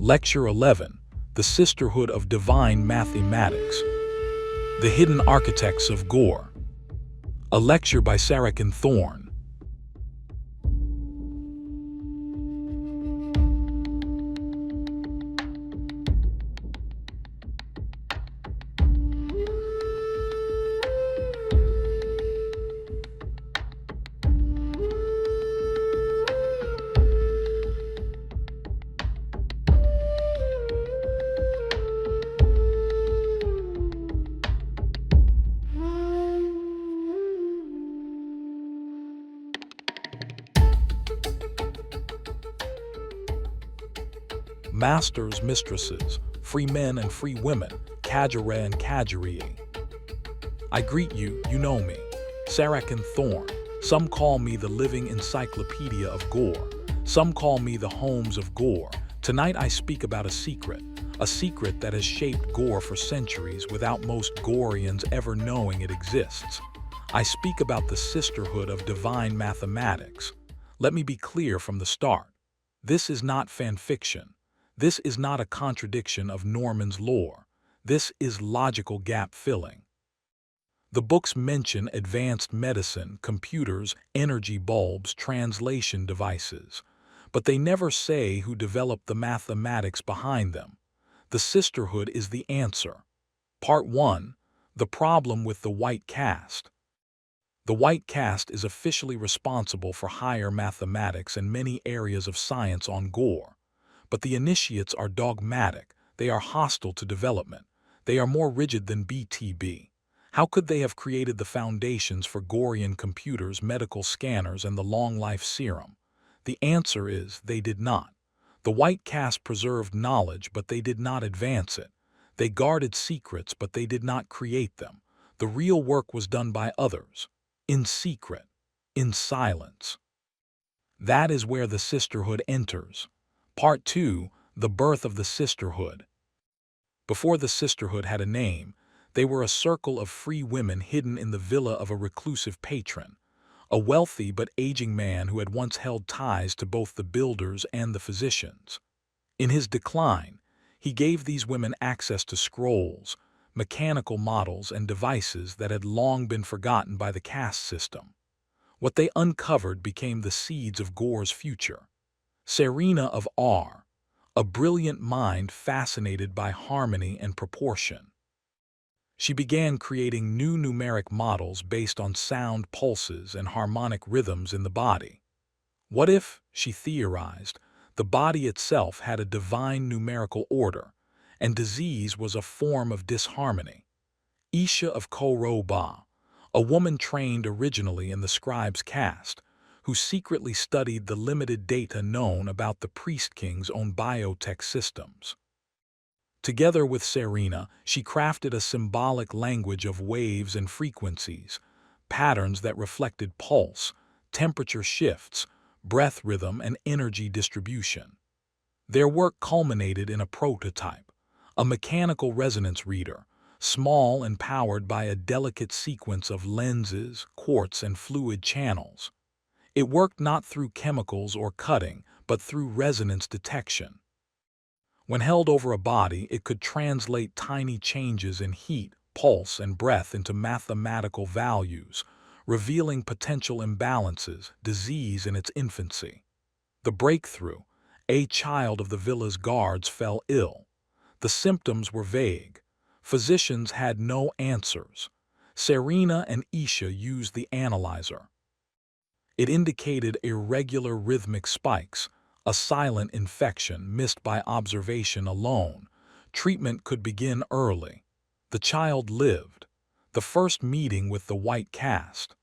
Lecture 11, The Sisterhood of Divine Mathematics, The Hidden Architects of Gor. A lecture by Sarakan Thorn. Masters, mistresses, free men and free women, Kajara and Kajarii. I greet you, you know me, Sarakan Thorn. Some call me the living encyclopedia of Gor. Some call me the Holmes of Gor. Tonight I speak about a secret that has shaped Gor for centuries without most Goreans ever knowing it exists. I speak about the Sisterhood of Divine Mathematics. Let me be clear from the start. This is not fan fiction. This is not a contradiction of Norman's lore. This is logical gap filling. The books mention advanced medicine, computers, energy bulbs, translation devices, but they never say who developed the mathematics behind them. The Sisterhood is the answer. Part 1. The problem with the White Caste. The White Caste is officially responsible for higher mathematics and many areas of science on Gor. But the initiates are dogmatic. They are hostile to development. They are more rigid than BTB. How could they have created the foundations for Gorean computers, medical scanners, and the Long-Life Serum? The answer is they did not. The White Caste preserved knowledge, but they did not advance it. They guarded secrets, but they did not create them. The real work was done by others, in secret, in silence. That is where the Sisterhood enters. Part 2. The Birth of the Sisterhood. Before the Sisterhood had a name, they were a circle of free women hidden in the villa of a reclusive patron, a wealthy but aging man who had once held ties to both the builders and the physicians. In his decline, he gave these women access to scrolls, mechanical models, and devices that had long been forgotten by the caste system. What they uncovered became the seeds of Gor's future. Sarina of R, a brilliant mind fascinated by harmony and proportion. She began creating new numeric models based on sound pulses and harmonic rhythms in the body. What if, she theorized, the body itself had a divine numerical order, and disease was a form of disharmony? Isha of Koroba, a woman trained originally in the scribe's caste, who secretly studied the limited data known about the priest king's own biotech systems. Together with Sarina, she crafted a symbolic language of waves and frequencies, patterns that reflected pulse, temperature shifts, breath rhythm, and energy distribution. Their work culminated in a prototype, a mechanical resonance reader, small and powered by a delicate sequence of lenses, quartz, and fluid channels. It worked not through chemicals or cutting, but through resonance detection. When held over a body, it could translate tiny changes in heat, pulse, and breath into mathematical values, revealing potential imbalances, disease in its infancy. The breakthrough: a child of the villa's guards fell ill. The symptoms were vague. Physicians had no answers. Sarina and Isha used the analyzer. It indicated irregular rhythmic spikes, a silent infection missed by observation alone. Treatment could begin early. The child lived. The first meeting with the White Caste.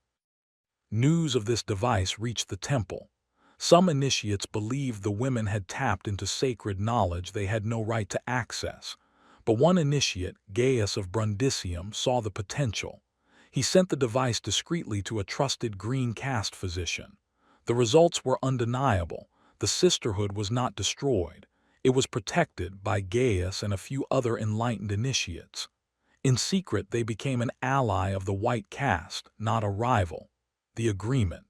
News of this device reached the temple. Some initiates believed the women had tapped into sacred knowledge they had no right to access. But one initiate, Gaius of Brundisium, saw the potential. He sent the device discreetly to a trusted green caste physician. The results were undeniable. The Sisterhood was not destroyed. It was protected by Gaius and a few other enlightened initiates. In secret, they became an ally of the White Caste, not a rival. The agreement.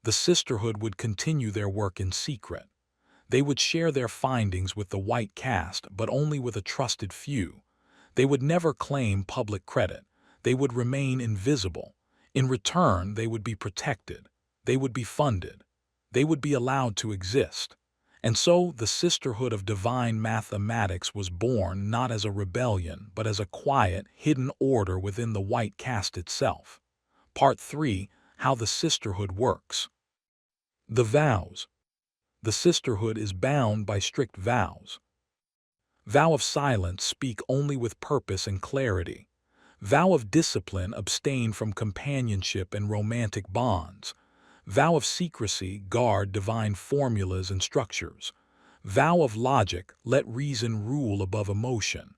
The Sisterhood would continue their work in secret. They would share their findings with the white caste, but only with a trusted few. They would never claim public credit. They would remain invisible. In return, they would be protected. They would be funded. They would be allowed to exist. And so the Sisterhood of Divine Mathematics was born not as a rebellion, but as a quiet, hidden order within the white caste itself. Part 3. How the Sisterhood works. The vows. The Sisterhood is bound by strict vows. Vow of silence, speak only with purpose and clarity. Vow of discipline, abstain from companionship and romantic bonds. Vow of secrecy, guard divine formulas and structures. Vow of logic, let reason rule above emotion.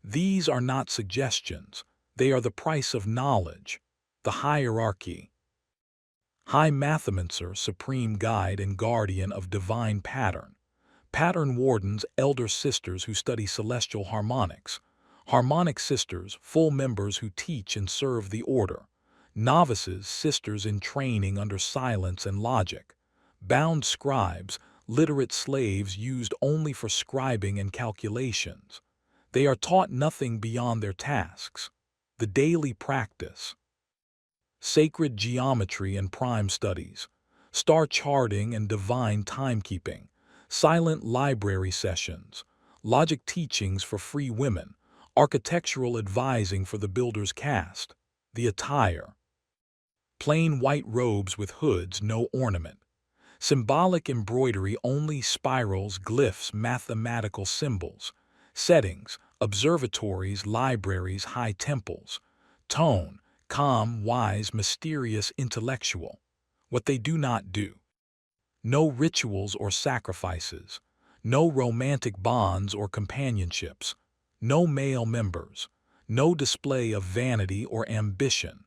These are not suggestions. They are the price of knowledge. The hierarchy. High Mathemancer, supreme guide and guardian of divine pattern. Pattern wardens, elder sisters who study celestial harmonics. Harmonic sisters, full members who teach and serve the order. Novices, sisters in training under silence and logic. Bound scribes, literate slaves used only for scribing and calculations. They are taught nothing beyond their tasks. The daily practice. Sacred geometry and prime studies. Star charting and divine timekeeping. Silent library sessions. Logic teachings for free women. Architectural advising for the builder's caste. The attire. Plain white robes with hoods, no ornament. Symbolic embroidery, only spirals, glyphs, mathematical symbols. Settings, observatories, libraries, high temples. Tone, calm, wise, mysterious, intellectual. What they do not do. No rituals or sacrifices. No romantic bonds or companionships. No male members. No display of vanity or ambition.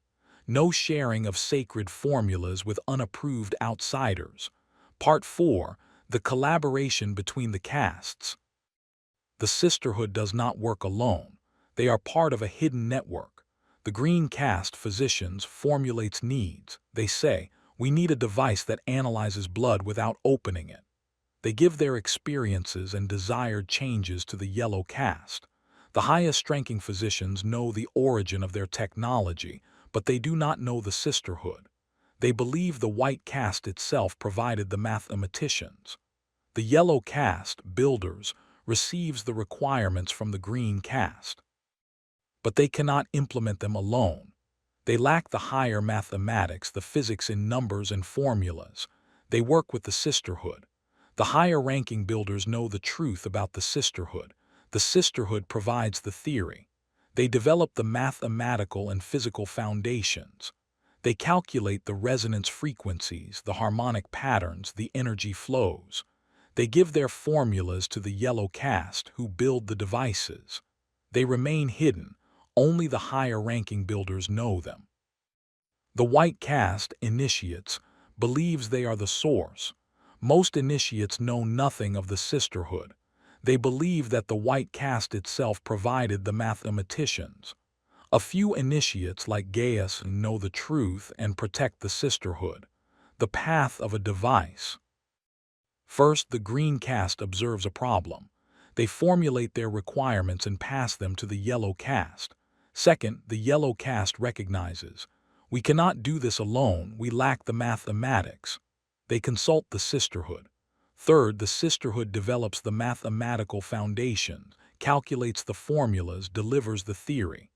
No sharing of sacred formulas with unapproved outsiders. Part 4. The collaboration between the castes. The Sisterhood does not work alone. They are part of a hidden network. The green caste, physicians, formulates needs. They say, we need a device that analyzes blood without opening it. They give their experiences and desired changes to the yellow caste. The highest-ranking physicians know the origin of their technology, but they do not know the Sisterhood. They believe the white caste itself provided the mathematicians. The yellow caste, builders, receives the requirements from the green caste. But they cannot implement them alone. They lack the higher mathematics, the physics in numbers and formulas. They work with the Sisterhood. The higher-ranking builders know the truth about the Sisterhood. The Sisterhood provides the theory. They develop the mathematical and physical foundations. They calculate the resonance frequencies, the harmonic patterns, the energy flows. They give their formulas to the yellow caste, who build the devices. They remain hidden. Only the higher-ranking builders know them. The white caste, initiates, believes they are the source. Most initiates know nothing of the Sisterhood. They believe that the white caste itself provided the mathematicians. A few initiates like Gaius know the truth and protect the Sisterhood. The path of a device. First, the green caste observes a problem. They formulate their requirements and pass them to the yellow caste. Second, the yellow caste recognizes, we cannot do this alone, we lack the mathematics. They consult the Sisterhood. Third, the Sisterhood develops the mathematical foundation, calculates the formulas, delivers the theory.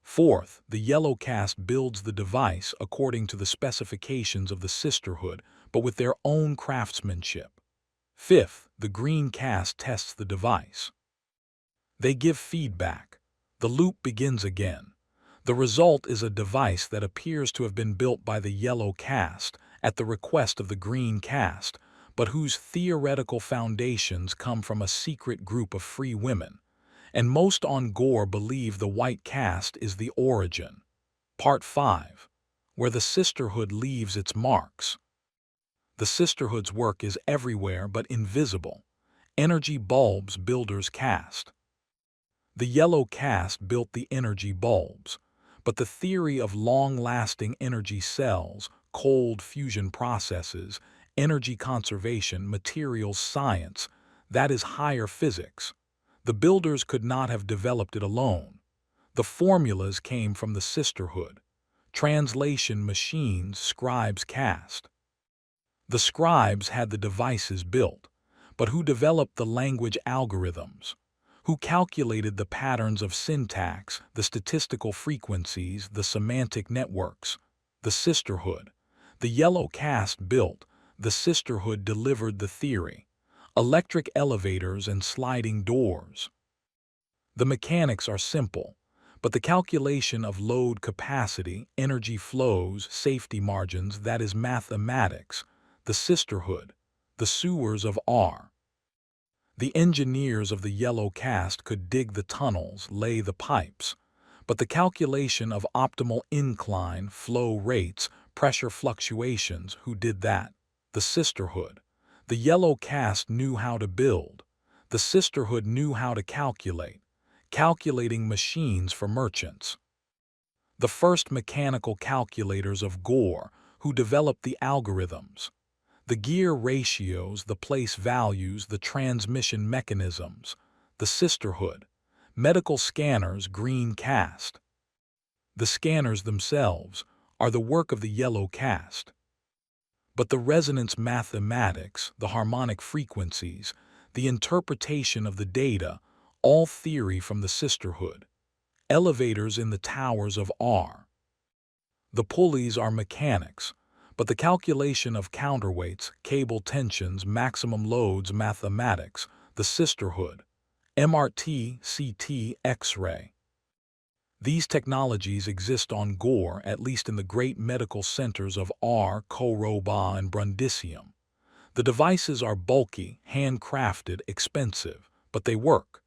Fourth, the yellow caste builds the device according to the specifications of the Sisterhood, but with their own craftsmanship. Fifth, the green caste tests the device. They give feedback. The loop begins again. The result is a device that appears to have been built by the yellow caste at the request of the green caste, but whose theoretical foundations come from a secret group of free women. And most on Gor believe the white caste is the origin. Part 5. Where the Sisterhood leaves its marks. The Sisterhood's work is everywhere but invisible. Energy bulbs, builders' caste. The yellow caste built the energy bulbs, but the theory of long-lasting energy cells, cold fusion processes, energy conservation, materials science, that is higher physics. The builders could not have developed it alone. The formulas came from the Sisterhood. Translation machines, scribes, caste. The scribes had the devices built, but who developed the language algorithms? Who calculated the patterns of syntax, the statistical frequencies, the semantic networks? The Sisterhood. The yellow caste built, the Sisterhood delivered the theory. Electric elevators and sliding doors. The mechanics are simple, but the calculation of load capacity, energy flows, safety margins, that is mathematics. The Sisterhood. The sewers of R. The engineers of the yellow caste could dig the tunnels, lay the pipes, but the calculation of optimal incline, flow rates, pressure fluctuations, who did that? The Sisterhood. The yellow caste knew how to build. The Sisterhood knew how to calculate. Calculating machines for merchants. The first mechanical calculators of Gor, who developed the algorithms. The gear ratios, the place values, the transmission mechanisms. The Sisterhood. Medical scanners, green caste. The scanners themselves are the work of the yellow caste. But the resonance mathematics, the harmonic frequencies, the interpretation of the data, all theory from the Sisterhood. Elevators in the towers of R. The pulleys are mechanics, but the calculation of counterweights, cable tensions, maximum loads, mathematics. The Sisterhood. MRT, CT, X-ray. These technologies exist on Gor, at least in the great medical centers of R, Koroba, and Brundisium. The devices are bulky, handcrafted, expensive, but they work.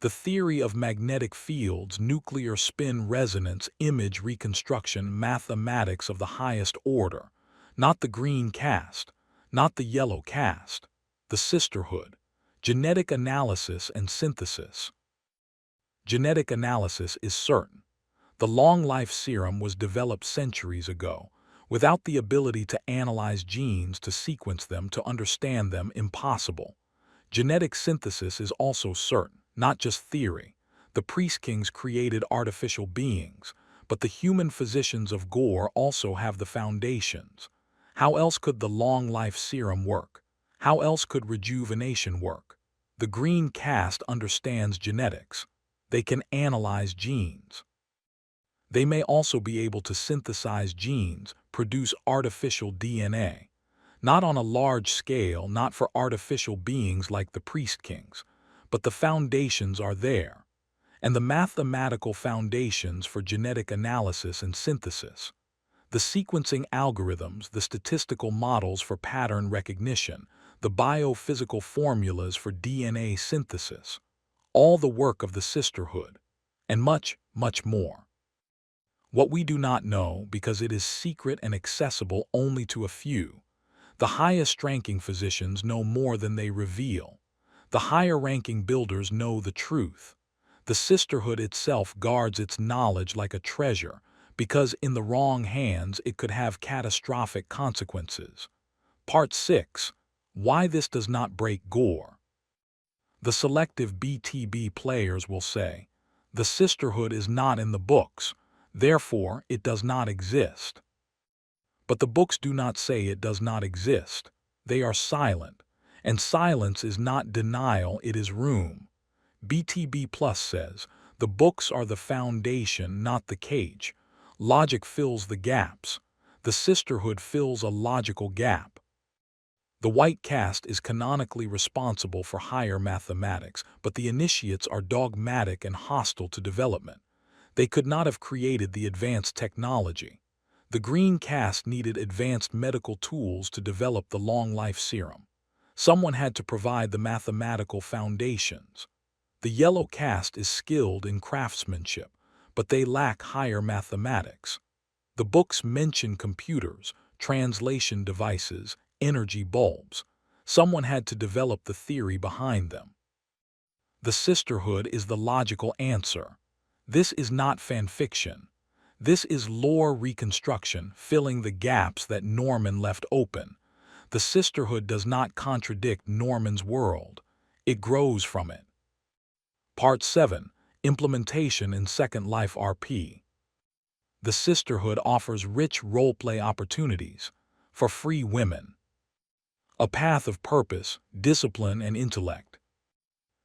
The theory of magnetic fields, nuclear spin resonance, image reconstruction, mathematics of the highest order. Not the green caste, not the yellow caste. The Sisterhood. Genetic analysis and synthesis. Genetic analysis is certain. The Long-Life Serum was developed centuries ago. Without the ability to analyze genes, to sequence them, to understand them, impossible. Genetic synthesis is also certain, not just theory. The priest kings created artificial beings, but the human physicians of Gor also have the foundations. How else could the Long-Life Serum work? How else could rejuvenation work? The green caste understands genetics. They can analyze genes. They may also be able to synthesize genes, produce artificial DNA. Not on a large scale, not for artificial beings like the priest kings, but the foundations are there. And the mathematical foundations for genetic analysis and synthesis. The sequencing algorithms, the statistical models for pattern recognition, the biophysical formulas for DNA synthesis. All the work of the Sisterhood. And much, much more. What we do not know, because it is secret and accessible only to a few. The highest-ranking physicians know more than they reveal. The higher-ranking builders know the truth. The Sisterhood itself guards its knowledge like a treasure, because in the wrong hands it could have catastrophic consequences. Part 6. Why this does not break Gor. The selective BTB players will say, the Sisterhood is not in the books, therefore it does not exist. But the books do not say it does not exist. They are silent, and silence is not denial, it is room. BTB Plus says, the books are the foundation, not the cage. Logic fills the gaps. The Sisterhood fills a logical gap. The White Caste is canonically responsible for higher mathematics, but the initiates are dogmatic and hostile to development. They could not have created the advanced technology. The Green Caste needed advanced medical tools to develop the Long-Life Serum. Someone had to provide the mathematical foundations. The Yellow Caste is skilled in craftsmanship, but they lack higher mathematics. The books mention computers, translation devices, energy bulbs. Someone had to develop the theory behind them. The Sisterhood is the logical answer. This is not fan fiction. This is lore reconstruction, filling the gaps that Norman left open. The Sisterhood does not contradict Norman's world. It grows from it. Part 7. Implementation in Second Life RP. The Sisterhood offers rich roleplay opportunities for free women. A path of purpose, discipline, and intellect.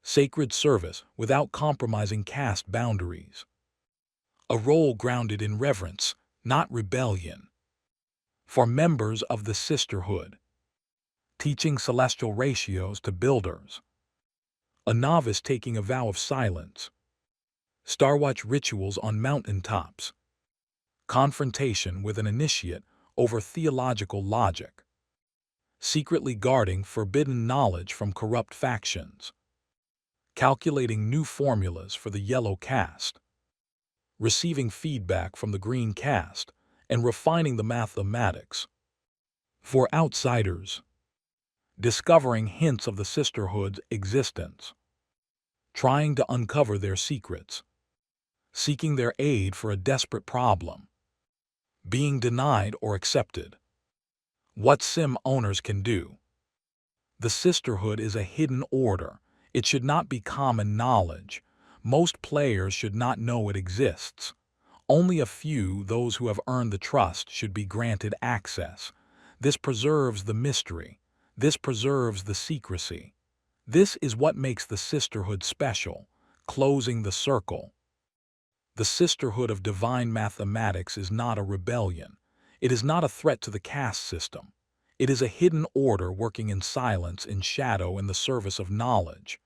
Sacred service without compromising caste boundaries. A role grounded in reverence, not rebellion. For members of the Sisterhood. Teaching celestial ratios to builders. A novice taking a vow of silence. Starwatch rituals on mountaintops. Confrontation with an initiate over theological logic. Secretly guarding forbidden knowledge from corrupt factions. Calculating new formulas for the yellow caste. Receiving feedback from the green caste and refining the mathematics. For outsiders. Discovering hints of the Sisterhood's existence. Trying to uncover their secrets. Seeking their aid for a desperate problem. Being denied or accepted. What sim owners can do. The Sisterhood is a hidden order. It should not be common knowledge. Most players should not know it exists. Only a few, those who have earned the trust, should be granted access. This preserves the mystery. This preserves the secrecy. This is what makes the Sisterhood special, closing the circle. The Sisterhood of Divine Mathematics is not a rebellion. It is not a threat to the caste system. It is a hidden order working in silence, in shadow, in the service of knowledge.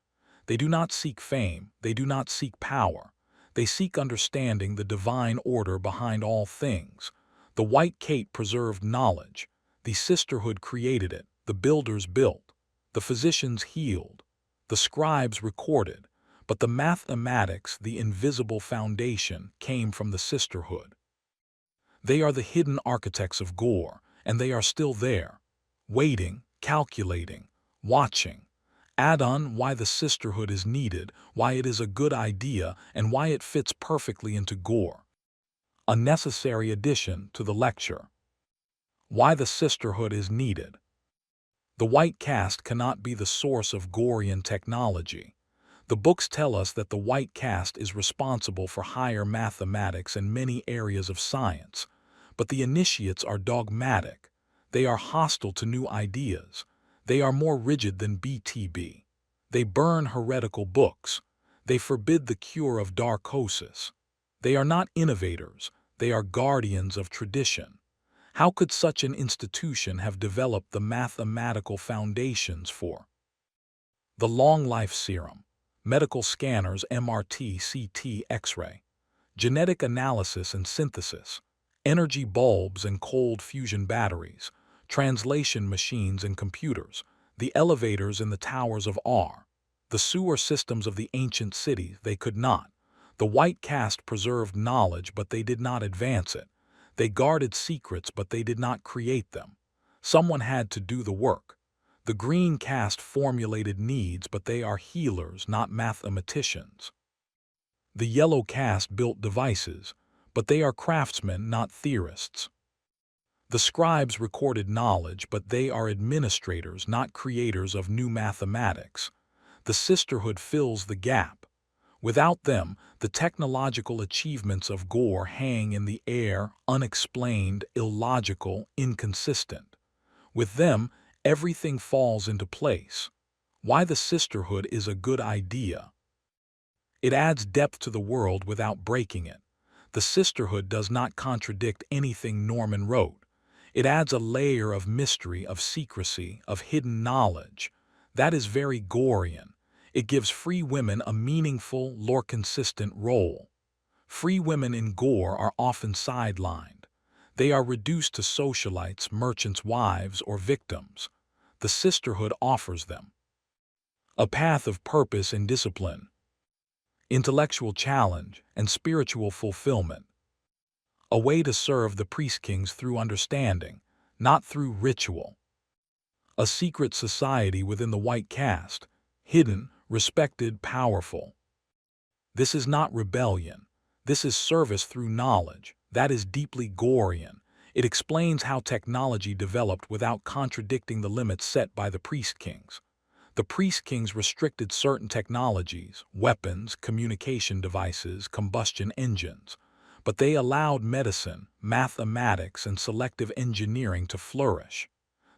They do not seek fame. They do not seek power. They seek understanding the divine order behind all things. The White Caste preserved knowledge. The Sisterhood created it. The builders built. The physicians healed. The scribes recorded. But the mathematics, the invisible foundation, came from the Sisterhood. They are the hidden architects of Gor, and they are still there, waiting, calculating, watching. Add on why the Sisterhood is needed, why it is a good idea, and why it fits perfectly into Gor. A necessary addition to the lecture. Why the Sisterhood is needed. The White Caste cannot be the source of Gorean technology. The books tell us that the White Caste is responsible for higher mathematics and many areas of science. But the initiates are dogmatic. They are hostile to new ideas. They are more rigid than BTB. They burn heretical books. They forbid the cure of darkosis. They are not innovators. They are guardians of tradition. How could such an institution have developed the mathematical foundations for the Long-Life Serum, medical scanners, MRT, CT, X-ray, genetic analysis and synthesis, energy bulbs and cold fusion batteries, translation machines and computers, the elevators in the towers of R, the sewer systems of the ancient cities? They could not. The White Caste preserved knowledge, but they did not advance it. They guarded secrets, but they did not create them. Someone had to do the work. The Green Caste formulated needs, but they are healers, not mathematicians. The Yellow Caste built devices, but they are craftsmen, not theorists. The scribes recorded knowledge, but they are administrators, not creators of new mathematics. The Sisterhood fills the gap. Without them, the technological achievements of Gor hang in the air, unexplained, illogical, inconsistent. With them, everything falls into place. Why the Sisterhood is a good idea. It adds depth to the world without breaking it. The Sisterhood does not contradict anything Norman wrote. It adds a layer of mystery, of secrecy, of hidden knowledge. That is very Gorean. It gives free women a meaningful, lore-consistent role. Free women in Gor are often sidelined. They are reduced to socialites, merchants' wives, or victims. The Sisterhood offers them a path of purpose and discipline, intellectual challenge, and spiritual fulfillment. A way to serve the priest-kings through understanding, not through ritual. A secret society within the White Caste, hidden, respected, powerful. This is not rebellion. This is service through knowledge. That is deeply Gorean. It explains how technology developed without contradicting the limits set by the priest kings. The priest kings restricted certain technologies, weapons, communication devices, combustion engines, but they allowed medicine, mathematics, and selective engineering to flourish.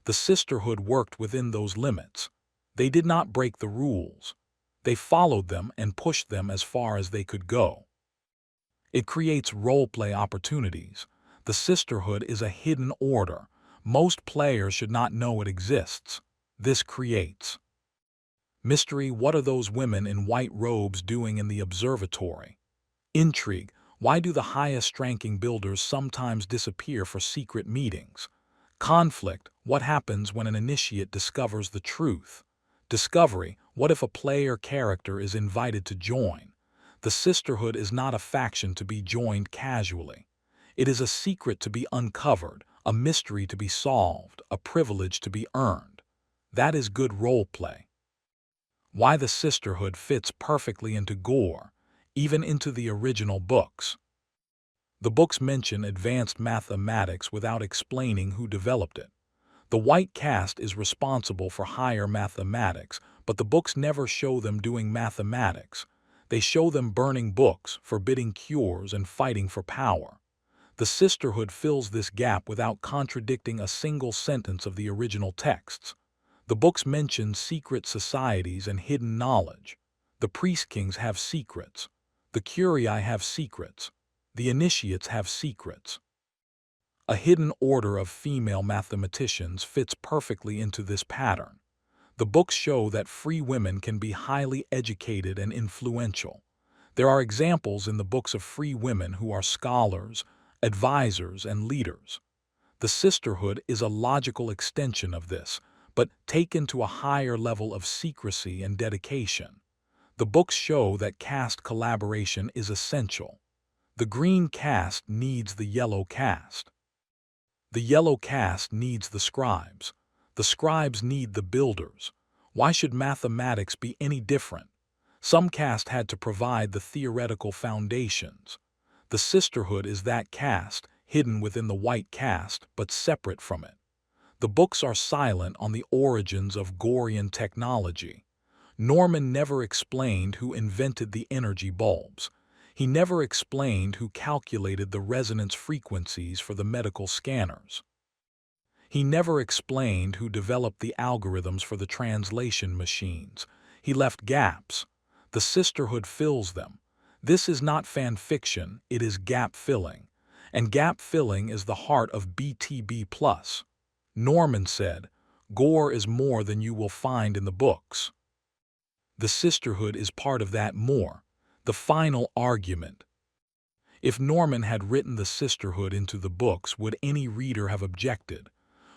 The Sisterhood worked within those limits. They did not break the rules. They followed them and pushed them as far as they could go. It creates role-play opportunities. The Sisterhood is a hidden order. Most players should not know it exists. This creates mystery. What are those women in white robes doing in the observatory? Intrigue. Why do the highest-ranking builders sometimes disappear for secret meetings? Conflict. What happens when an initiate discovers the truth? Discovery. What if a player character is invited to join? The Sisterhood is not a faction to be joined casually. It is a secret to be uncovered, a mystery to be solved, a privilege to be earned. That is good role-play. Why the Sisterhood fits perfectly into Gor, even into the original books. The books mention advanced mathematics without explaining who developed it. The White Caste is responsible for higher mathematics, but the books never show them doing mathematics. They show them burning books, forbidding cures, and fighting for power. The Sisterhood fills this gap without contradicting a single sentence of the original texts. The books mention secret societies and hidden knowledge. The priest kings have secrets. The Curii have secrets. The initiates have secrets. A hidden order of female mathematicians fits perfectly into this pattern. The books show that free women can be highly educated and influential. There are examples in the books of free women who are scholars, advisors, and leaders. The Sisterhood is a logical extension of this, but taken to a higher level of secrecy and dedication. The books show that caste collaboration is essential. The green caste needs the yellow caste. The yellow caste needs the scribes. The scribes need the builders. Why should mathematics be any different? Some caste had to provide the theoretical foundations. The Sisterhood is that caste, hidden within the White Caste, but separate from it. The books are silent on the origins of Gorean technology. Norman never explained who invented the energy bulbs. He never explained who calculated the resonance frequencies for the medical scanners. He never explained who developed the algorithms for the translation machines. He left gaps. The Sisterhood fills them. This is not fan fiction, it is gap filling. And gap filling is the heart of BTB+. Norman said, "Gor is more than you will find in the books." The Sisterhood is part of that more. The final argument. If Norman had written the Sisterhood into the books, would any reader have objected?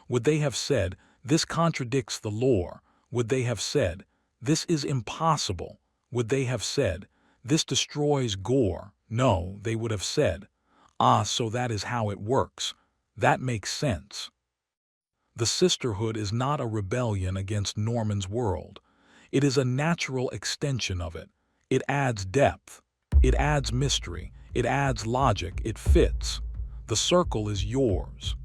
Would they have said, "This contradicts the lore"? Would they have said, "This is impossible"? Would they have said, "This destroys Gor"? No, they would have said, "Ah, so that is how it works. That makes sense." The Sisterhood is not a rebellion against Norman's world. It is a natural extension of it. It adds depth. It adds mystery. It adds logic. It fits. The circle is yours.